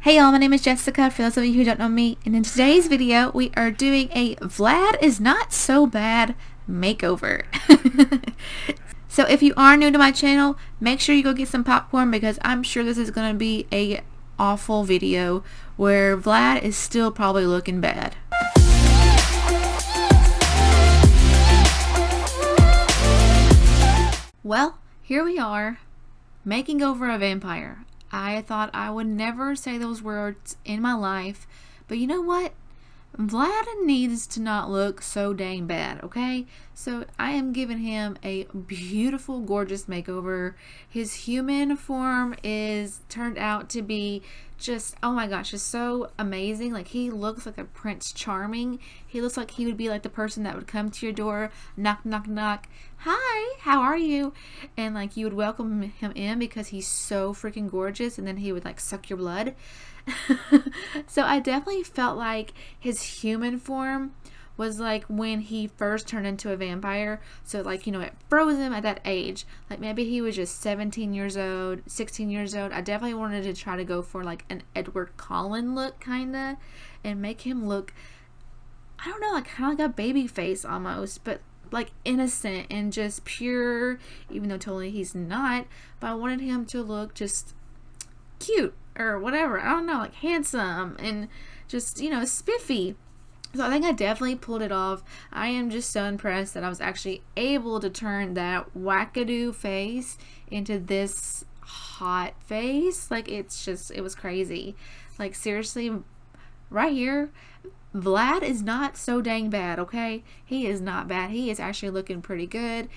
Hey y'all, my name is Jessica, for those of you who don't know me, and in today's video we are doing a Vlad is not so bad makeover. So if you are new to my channel, make sure you go get some popcorn because I'm sure this is going to be a awful video where Vlad is still probably looking bad. Well, here we are, making over a vampire. I thought I would never say those words in my life, but you know what? Vlad needs to not look so dang bad, okay? So I am giving him a beautiful, gorgeous makeover. His human form is turned out to be just, oh my gosh, just so amazing. Like, he looks like a Prince Charming. He looks like he would be like the person that would come to your door, knock, knock, knock. Hi, how are you? And like, you would welcome him in because he's so freaking gorgeous, and then he would like suck your blood. So I definitely felt like his human form was like when he first turned into a vampire. So like, you know, it froze him at that age. Like maybe he was just 17 years old, 16 years old. I definitely wanted to try to go for like an Edward Cullen look kinda, and make him look, I don't know, like kind of like a baby face almost, but like innocent and just pure, even though totally he's not. But I wanted him to look just cute or whatever, I don't know, like handsome and just, you know, spiffy. So I think I definitely pulled it off. I am just so impressed that I was actually able to turn that wackadoo face into this hot face. Like, it's just, it was crazy. Like, seriously, right here, Vlad is not so dang bad, okay? He is not bad. He is actually looking pretty good.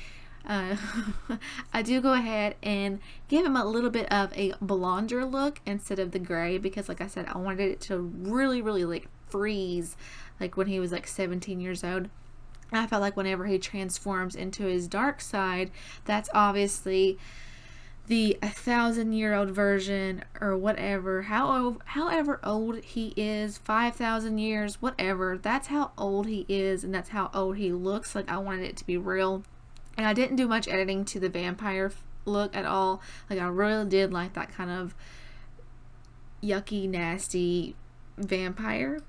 I do go ahead and give him a little bit of a blonder look instead of the gray because, like I said, I wanted it to really like freeze like when he was like 17 years old. And I felt like whenever he transforms into his dark side, that's obviously the 1,000-year-old version or whatever, however old he is, 5,000 years, whatever, that's how old he is and that's how old he looks. Like, I wanted it to be real. And I didn't do much editing to the vampire look at all. Like, I really did like that kind of yucky, nasty vampire.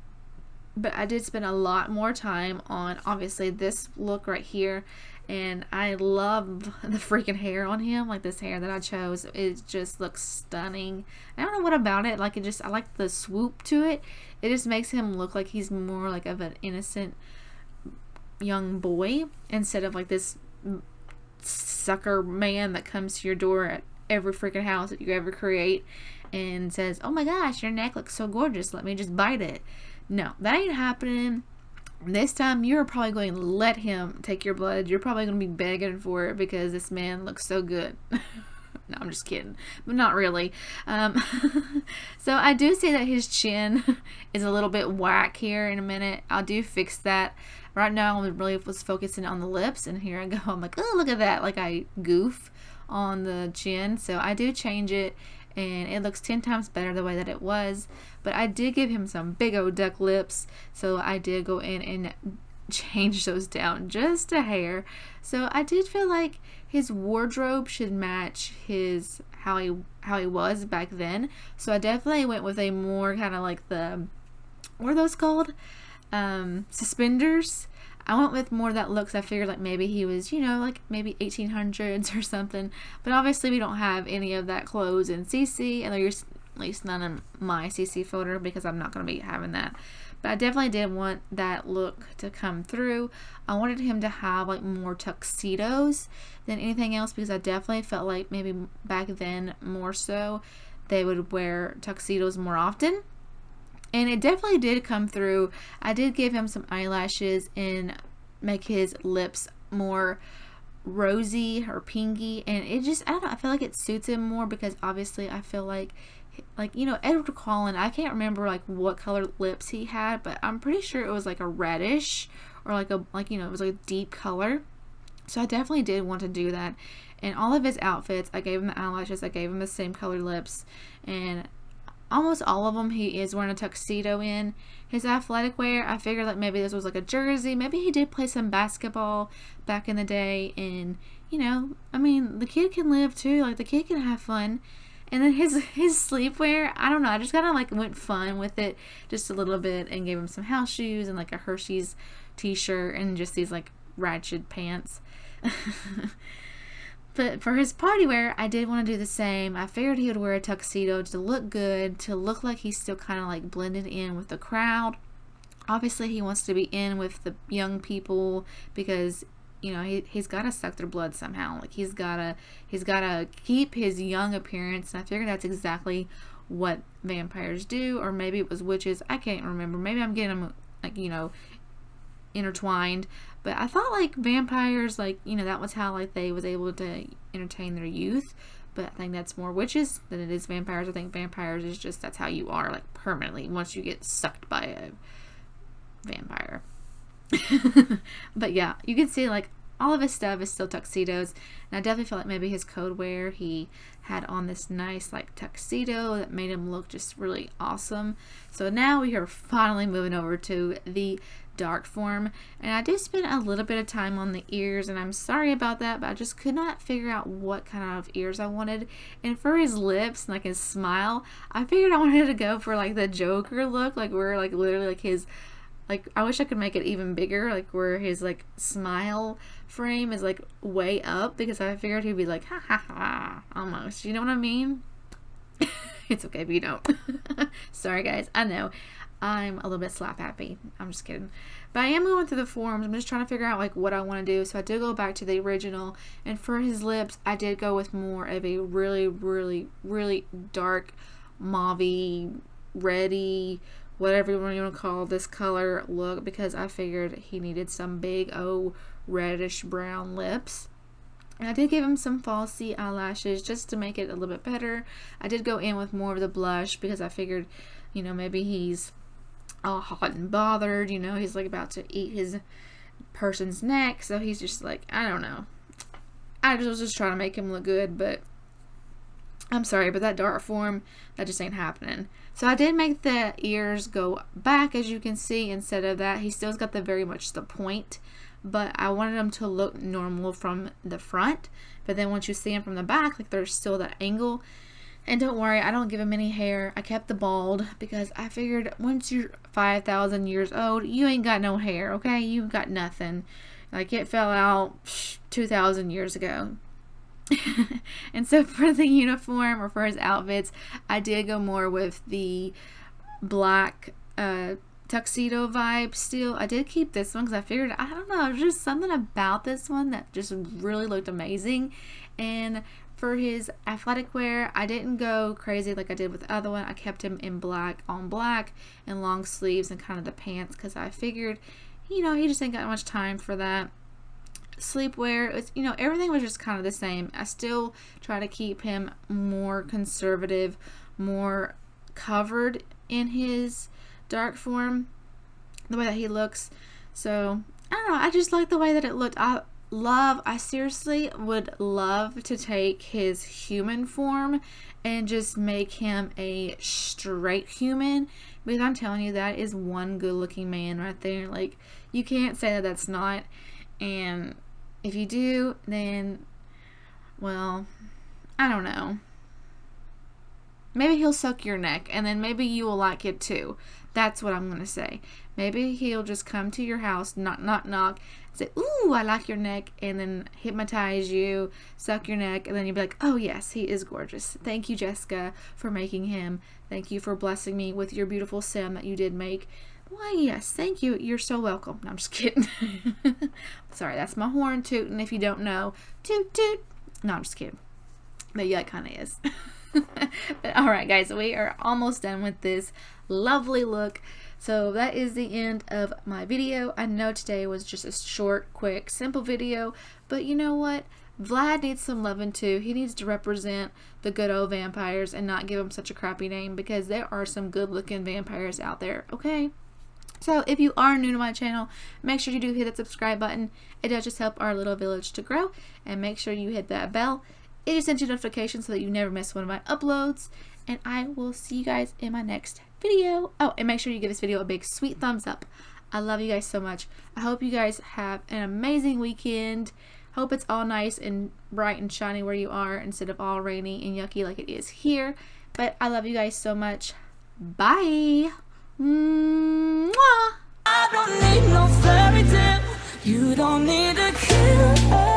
But I did spend a lot more time on, obviously, this look right here. And I love the freaking hair on him. Like, this hair that I chose, it just looks stunning. I don't know what about it. Like, I like the swoop to it. It just makes him look like he's more like of an innocent young boy instead of like this sucker man that comes to your door at every freaking house that you ever create and says, oh my gosh, your neck looks so gorgeous, let me just bite it. No, that ain't happening. This time you're probably going to let him take your blood. You're probably going to be begging for it because this man looks so good. No, I'm just kidding, but not really. So I do see that his chin is a little bit whack here. In a minute I do fix that. Right now I really was focusing on the lips, and here I go, I'm like, oh, look at that, like I goof on the chin. So I do change it, and it looks 10 times better the way that it was. But I did give him some big old duck lips, so I did go in and change those down just a hair. So I did feel like his wardrobe should match his how he was back then. So I definitely went with a more kind of like the, what are those called? Suspenders. I went with more of that look, so I figured like maybe he was, you know, like maybe 1800s or something. But obviously we don't have any of that clothes in CC, and there's at least none in my CC folder because I'm not going to be having that. But I definitely did want that look to come through. I wanted him to have like more tuxedos than anything else because I definitely felt like maybe back then more so they would wear tuxedos more often. And it definitely did come through. I did give him some eyelashes and make his lips more rosy or pinky, and it just, I don't know, I feel like it suits him more because obviously I feel like, you know, Edward Cullen, I can't remember like what color lips he had, but I'm pretty sure it was like a reddish or like a, like, you know, it was like a deep color. So I definitely did want to do that. And all of his outfits, I gave him the eyelashes, I gave him the same color lips, and almost all of them he is wearing a tuxedo in. His athletic wear, I figured like maybe this was like a jersey. Maybe he did play some basketball back in the day, and you know, I mean, the kid can live too. Like, the kid can have fun. And then his sleepwear, I don't know, I just kind of like went fun with it just a little bit and gave him some house shoes and like a Hershey's t-shirt and just these like ratchet pants. But for his party wear, I did want to do the same. I figured he would wear a tuxedo to look good, to look like he's still kind of like blended in with the crowd. Obviously, he wants to be in with the young people because, you know, he's got to suck their blood somehow. Like he's gotta keep his young appearance. And I figured that's exactly what vampires do, or maybe it was witches. I can't remember. Maybe I'm getting them like, you know, intertwined. But I thought like vampires, like, you know, that was how like they was able to entertain their youth. But I think that's more witches than it is vampires. I think vampires is just, that's how you are, like permanently once you get sucked by a vampire. But yeah, you can see like all of his stuff is still tuxedos, and I definitely feel like maybe his code wear, he had on this nice like tuxedo that made him look just really awesome. So now we are finally moving over to the dark form, and I did spend a little bit of time on the ears, and I'm sorry about that, but I just could not figure out what kind of ears I wanted. And for his lips and like his smile, I figured I wanted to go for like the Joker look, like where like literally like his, like I wish I could make it even bigger, like where his like smile frame is like way up, because I figured he'd be like ha ha ha almost, you know what I mean? It's okay if you don't. Sorry guys, I know I'm a little bit slap happy. I'm just kidding. But I am going through the forums. I'm just trying to figure out like what I want to do. So I did go back to the original, and for his lips I did go with more of a really really really dark mauve-y, reddy, whatever you want to call this color look, because I figured he needed some big reddish brown lips. And I did give him some falsy eyelashes just to make it a little bit better. I did go in with more of the blush because I figured, you know, maybe he's all hot and bothered, you know, he's like about to eat his person's neck, so he's just like, I don't know. I was just trying to make him look good, but I'm sorry, but that dark form, that just ain't happening. So I did make the ears go back, as you can see. Instead of that, he still's got the very much the point, but I wanted him to look normal from the front. But then once you see him from the back, like there's still that angle. And don't worry, I don't give him any hair. I kept the bald because I figured once you're 5,000 years old, you ain't got no hair, okay? You got nothing. Like it fell out 2,000 years ago. And so for the uniform, or for his outfits, I did go more with the black tuxedo vibe still. I did keep this one because I figured, I don't know, there's just something about this one that just really looked amazing. And for his athletic wear, I didn't go crazy like I did with the other one. I kept him in black on black and long sleeves and kind of the pants, because I figured, you know, he just ain't got much time for that. Sleepwear, it's, you know, everything was just kind of the same. I still try to keep him more conservative, more covered in his dark form, the way that he looks. So I don't know, I just like the way that it looked. I seriously would love to take his human form and just make him a straight human, because I'm telling you, that is one good looking man right there. Like, you can't say that that's not. And if you do, then, well, I don't know. Maybe he'll suck your neck, and then maybe you will like it too. That's what I'm going to say. Maybe he'll just come to your house, knock, knock, knock, say, ooh, I like your neck, and then hypnotize you, suck your neck, and then you'll be like, oh yes, he is gorgeous. Thank you, Jessica, for making him. Thank you for blessing me with your beautiful sim that you did make. Why, yes, thank you. You're so welcome. No, I'm just kidding. Sorry, that's my horn tooting. If you don't know, toot toot. No, I'm just kidding. But yeah, it kind of is. But alright guys, we are almost done with this lovely look. So that is the end of my video. I know today was just a short, quick, simple video, but you know what? Vlad needs some loving too. He needs to represent the good old vampires and not give them such a crappy name, because there are some good looking vampires out there, okay? So if you are new to my channel, make sure you do hit that subscribe button. It does just help our little village to grow. And make sure you hit that bell. It just sends you notifications so that you never miss one of my uploads. And I will see you guys in my next video. Oh, and make sure you give this video a big sweet thumbs up. I love you guys so much. I hope you guys have an amazing weekend. Hope it's all nice and bright and shiny where you are instead of all rainy and yucky like it is here. But I love you guys so much. Bye. Mwah. I don't need no fairy tale. You don't need a killer.